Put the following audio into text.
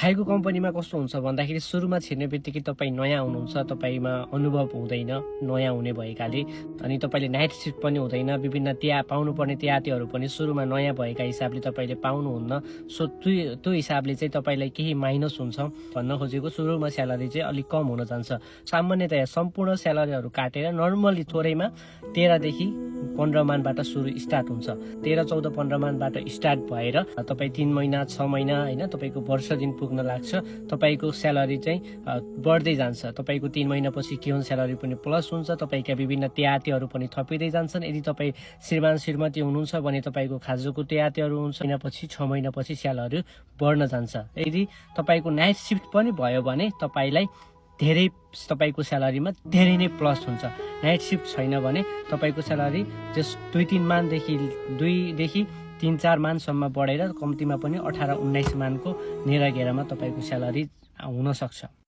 खाएको कम्पनीमा कस्तो हुन्छ भन्दाखेरि सुरुमा छिर्ने बित्तिकै तपाईँ नयाँ हुनुहुन्छ, तपाईँमा अनुभव हुँदैन नयाँ हुने भएकाले, अनि तपाईँले नाइट सिफ्ट पनि हुँदैन, विभिन्न पाउनुपर्ने त्यातीहरू पनि सुरुमा नयाँ भएका हिसाबले तपाईँले पाउनुहुन्न। सो त्यो हिसाबले चाहिँ तपाईँलाई केही माइनस हुन्छ। भन्न खोजेको सुरुमा स्यालेरी चाहिँ अलिक कम हुन जान्छ। सामान्यतया सम्पूर्ण स्यालेरीहरू काटेर नर्मली थोरैमा 13 देखि 15 मानबाट सुरु स्टार्ट हुन्छ। 13, 14, 15 मानबाट स्टार्ट भएर तपाईँ 3 महिना 6 महिना होइन तपाईँको वर्ष दिन पुग्न लाग्छ। तपाईँको स्यालेरी चाहिँ बढ्दै जान्छ। तपाईँको 3 महिनापछि के हुन्छ, स्यालेरी पनि प्लस हुन्छ। तपाईँका विभिन्न त्यातीहरू पनि थपिँदै जान्छन्। यदि तपाईँ श्रीमान श्रीमती हुनुहुन्छ भने तपाईँको खाजुको त्यातीहरू हुन्छ। महिनापछि 6 महिनापछि स्यालेरी बढ्न जान्छ। यदि तपाईँको नाइट सिफ्ट पनि भयो भने तपाईँको स्यालेरीमा धेरै नै प्लस हुन्छ। नाइट सिफ्ट छैन भने तपाईँको स्यालेरी जस 2-3 मानदेखि 2देखि 3-4 मानसम्म बढेर कम्तीमा पनि 18-19 मानको नेरागेरामा तपाईँको स्यालेरी हुन सक्छ।